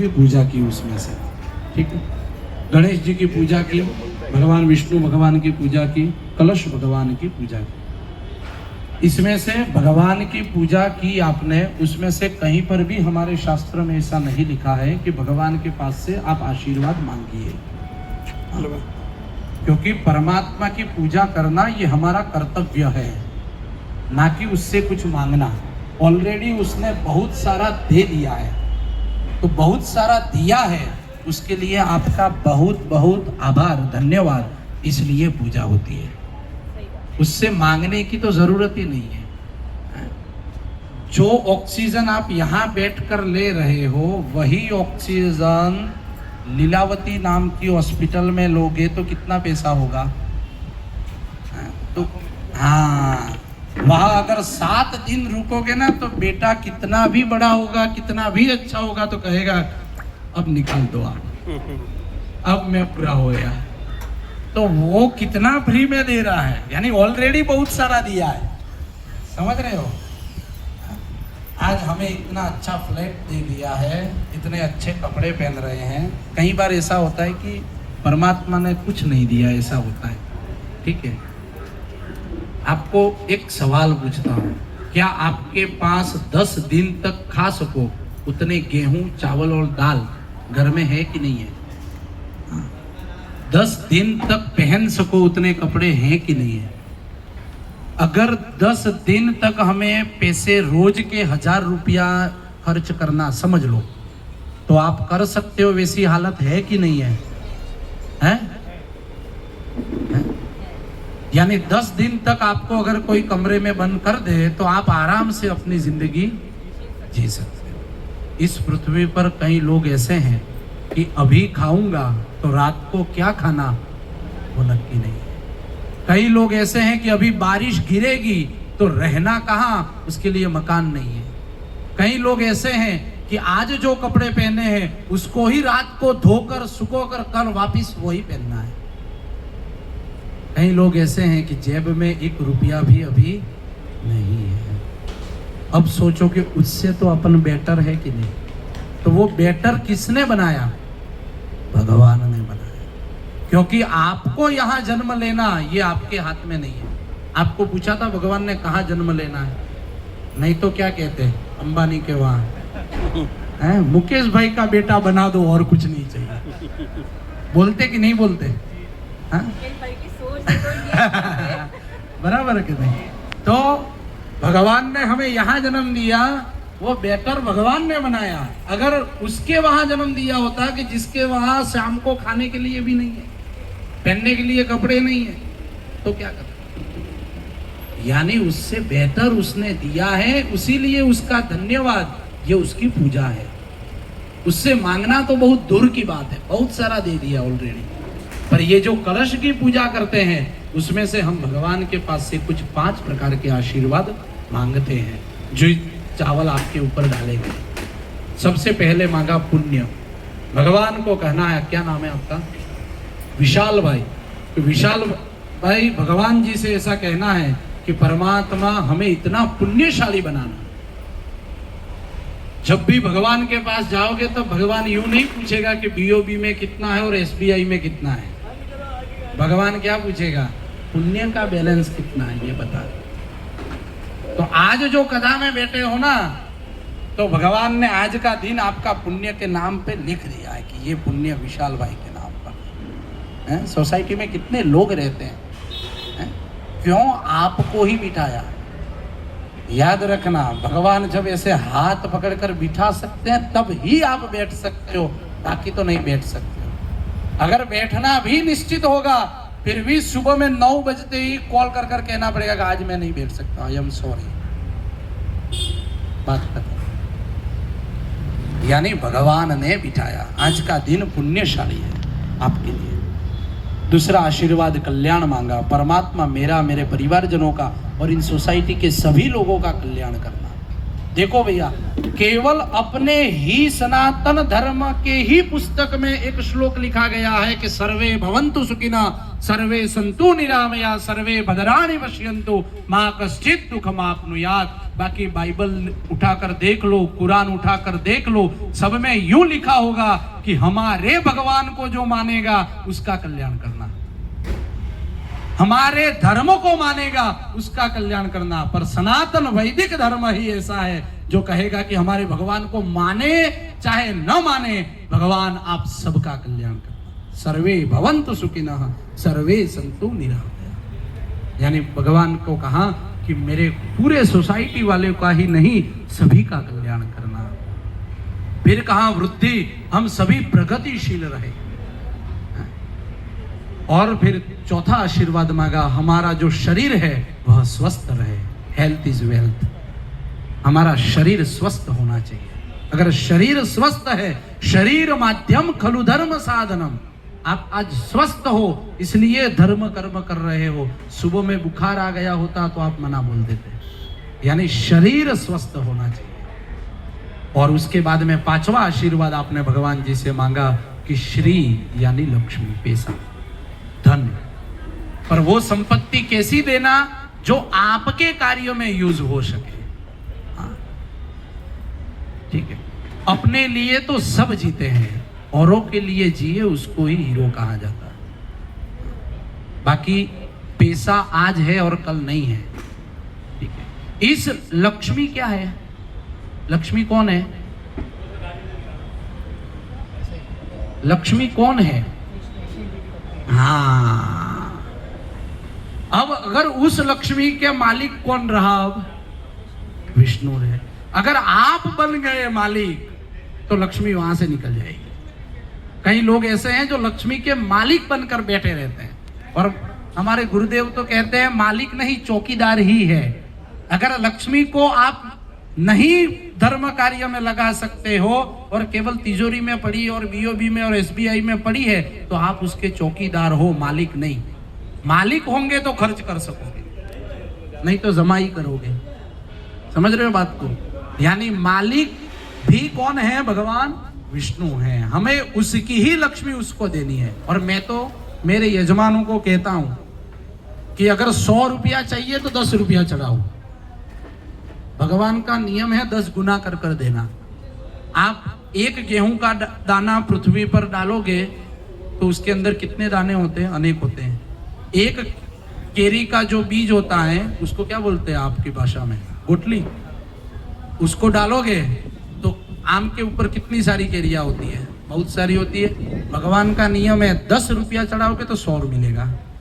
भी पूजा की उसमें से, ठीक है। गणेश जी की पूजा की, भगवान विष्णु भगवान की पूजा की, कलश भगवान की पूजा की। इसमें से भगवान की पूजा की आपने, उसमें से कहीं पर भी हमारे शास्त्र में ऐसा नहीं लिखा है कि भगवान के पास से आप आशीर्वाद मांगिए, क्योंकि परमात्मा की पूजा करना ये हमारा कर्तव्य है, ना कि उससे कुछ मांगना। ऑलरेडी उसने बहुत सारा दे दिया है, तो बहुत सारा दिया है, उसके लिए आपका बहुत बहुत आभार, धन्यवाद। इसलिए पूजा होती है, उससे मांगने की तो जरूरत ही नहीं है। जो ऑक्सीजन आप यहाँ बैठकर ले रहे हो, वही ऑक्सीजन लीलावती नाम की हॉस्पिटल में लोगे तो कितना पैसा होगा? तो हाँ, वहां अगर 7 दिन रुकोगे ना, तो बेटा कितना भी बड़ा होगा, कितना भी अच्छा होगा, तो कहेगा अब निकाल दो आप, अब मैं पूरा हो गया। तो वो कितना फ्री में दे रहा है, यानी ऑलरेडी बहुत सारा दिया है, समझ रहे हो। आज हमें इतना अच्छा फ्लैट दे दिया है, इतने अच्छे कपड़े पहन रहे हैं। कई बार ऐसा होता है कि परमात्मा ने कुछ नहीं दिया, ऐसा होता है, ठीक है। आपको एक सवाल पूछता हूँ, क्या आपके पास 10 दिन तक खा सको उतने गेहूं, चावल और दाल घर में है कि नहीं है? 10 दिन तक पहन सको उतने कपड़े हैं कि नहीं है? अगर 10 दिन तक हमें पैसे रोज के 1000 रुपया खर्च करना समझ लो, तो आप कर सकते हो? वैसी हालत है कि नहीं है? हैं? यानी 10 दिन तक आपको अगर कोई कमरे में बंद कर दे तो आप आराम से अपनी जिंदगी जी सकते हो। इस पृथ्वी पर कई लोग ऐसे हैं कि अभी खाऊंगा तो रात को क्या खाना वो नक्की नहीं है। कई लोग ऐसे हैं कि अभी बारिश गिरेगी तो रहना कहाँ, उसके लिए मकान नहीं है। कई लोग ऐसे हैं कि आज जो कपड़े पहने हैं उसको ही रात को धोकर सुखोकर कल वापिस वही पहनना है। कई लोग ऐसे हैं कि जेब में 1 रुपया भी अभी नहीं है। अब सोचो कि उससे तो अपन बेटर है कि नहीं? तो वो बेटर किसने बनाया? भगवान ने बनाया। क्योंकि आपको यहाँ जन्म लेना ये आपके हाथ में नहीं है। आपको पूछा था भगवान ने कहाँ जन्म लेना है? नहीं तो क्या कहते हैं, अंबानी के वहाँ मुकेश भाई का बेटा बना दो और कुछ नहीं चाहिए। बोलते कि नहीं बोलते? बराबर है कि नहीं? तो भगवान ने हमें यहाँ जन्म दिया, वो बेटर भगवान ने बनाया। अगर उसके वहां जन्म दिया होता कि जिसके वहां शाम को खाने के लिए भी नहीं है, पहनने के लिए कपड़े नहीं है, तो क्या करता? यानी उससे बेहतर उसने दिया है, उसीलिए उसका धन्यवाद, ये उसकी पूजा है। उससे मांगना तो बहुत दूर की बात है, बहुत सारा दे दिया ऑलरेडी। पर ये जो कलश की पूजा करते हैं, उसमें से हम भगवान के पास से कुछ 5 प्रकार के आशीर्वाद मांगते हैं, जो चावल आपके ऊपर डाले गए। सबसे पहले मांगा पुण्य। भगवान को कहना है, क्या नाम है आपका? विशाल भाई। तो विशाल भाई भगवान जी से ऐसा कहना है कि परमात्मा हमें इतना पुण्यशाली बनाना। जब भी भगवान के पास जाओगे तो भगवान यूं नहीं पूछेगा कि बीओबी में कितना है और एसबीआई में कितना है। भगवान क्या पूछेगा? पुण्य का बैलेंस कितना है ये बता। तो आज जो कथा में बैठे हो ना, तो भगवान ने आज का दिन आपका पुण्य के नाम पे लिख दिया है कि ये पुण्य विशाल भाई के नाम पर है। सोसाइटी में कितने लोग रहते हैं, क्यों? आपको ही बिठाया। याद रखना, भगवान जब ऐसे हाथ पकड़कर बिठा सकते हैं तब ही आप बैठ सकते हो, बाकी तो नहीं बैठ सकते हो। अगर बैठना भी निश्चित होगा, फिर भी सुबह में 9 बजते ही कॉल कर कर कहना पड़ेगा कि आज मैं नहीं बैठ सकता, आई एम सॉरी। बात खत्म। यानी भगवान ने बिठाया। आज का दिन पुण्यशाली है आपके लिए। दूसरा आशीर्वाद कल्याण मांगा। परमात्मा मेरा, मेरे परिवारजनों का और इन सोसाइटी के सभी लोगों का कल्याण करना। देखो भैया, केवल अपने ही सनातन धर्म के ही पुस्तक में एक श्लोक लिखा गया है कि सर्वे भवन्तु सुखिनः, सर्वे सन्तु निरामया, सर्वे भद्राणि पश्यन्तु मा कश्चित् दुःखमाप्नुयात्। बाकी बाइबल उठाकर देख लो, कुरान उठाकर देख लो, सब में यूं लिखा होगा कि हमारे भगवान को जो मानेगा उसका कल्याण करना, हमारे धर्म को मानेगा उसका कल्याण करना। पर सनातन वैदिक धर्म ही ऐसा है जो कहेगा कि हमारे भगवान को माने चाहे न माने, भगवान आप सबका कल्याण करना। सर्वे भवन्तु सुखिनः, सर्वे सन्तु निरामया। यानी भगवान को कहा कि मेरे पूरे सोसाइटी वाले का ही नहीं, सभी का कल्याण करना। फिर कहा वृद्धि, हम सभी प्रगतिशील रहे। और फिर चौथा आशीर्वाद मांगा, हमारा जो शरीर है वह स्वस्थ रहे। हेल्थ इज वेल्थ, हमारा शरीर स्वस्थ होना चाहिए। अगर शरीर स्वस्थ है, शरीर माध्यम खलु धर्म साधनम, आप आज स्वस्थ हो इसलिए धर्म कर्म कर रहे हो। सुबह में बुखार आ गया होता तो आप मना बोल देते। यानी शरीर स्वस्थ होना चाहिए। और उसके बाद में पांचवा आशीर्वाद आपने भगवान जी से मांगा कि श्री यानी लक्ष्मी, पैसा, धन। पर वो संपत्ति कैसी देना जो आपके कार्यों में यूज हो सके। हाँ, ठीक है। अपने लिए तो सब जीते हैं, औरों के लिए जिए उसको ही हीरो कहा जाता है। बाकी पैसा आज है और कल नहीं है, ठीक है। इस लक्ष्मी क्या है? लक्ष्मी कौन है? लक्ष्मी कौन है? हाँ, अब अगर उस लक्ष्मी के मालिक कौन रहा? अब विष्णु रहे। अगर आप बन गए मालिक तो लक्ष्मी वहां से निकल जाएगी। कई लोग ऐसे हैं जो लक्ष्मी के मालिक बनकर बैठे रहते हैं, और हमारे गुरुदेव तो कहते हैं मालिक नहीं चौकीदार ही है। अगर लक्ष्मी को आप नहीं धर्म कार्य में लगा सकते हो और केवल तिजोरी में पड़ी और बीओबी में और एसबीआई में पड़ी है, तो आप उसके चौकीदार हो, मालिक नहीं। मालिक होंगे तो खर्च कर सकोगे, नहीं तो जमाई करोगे। समझ रहे हो बात को? यानी मालिक भी कौन है? भगवान विष्णु है। हमें उसकी ही लक्ष्मी उसको देनी है। और मैं तो मेरे यजमानों को कहता हूं कि अगर 100 रुपया चाहिए तो 10 रुपया चढ़ाओ। भगवान का नियम है 10 गुना कर कर देना। आप एक गेहूं का दाना पृथ्वी पर डालोगे तो उसके अंदर कितने दाने होते हैं? अनेक होते हैं। एक केरी का जो बीज होता है उसको क्या बोलते हैं आपकी भाषा में? गुठली। उसको डालोगे तो आम के ऊपर कितनी सारी केरियां होती है? बहुत सारी होती है। भगवान का नियम है 10 रुपया चढ़ाओगे तो 100 मिलेगा।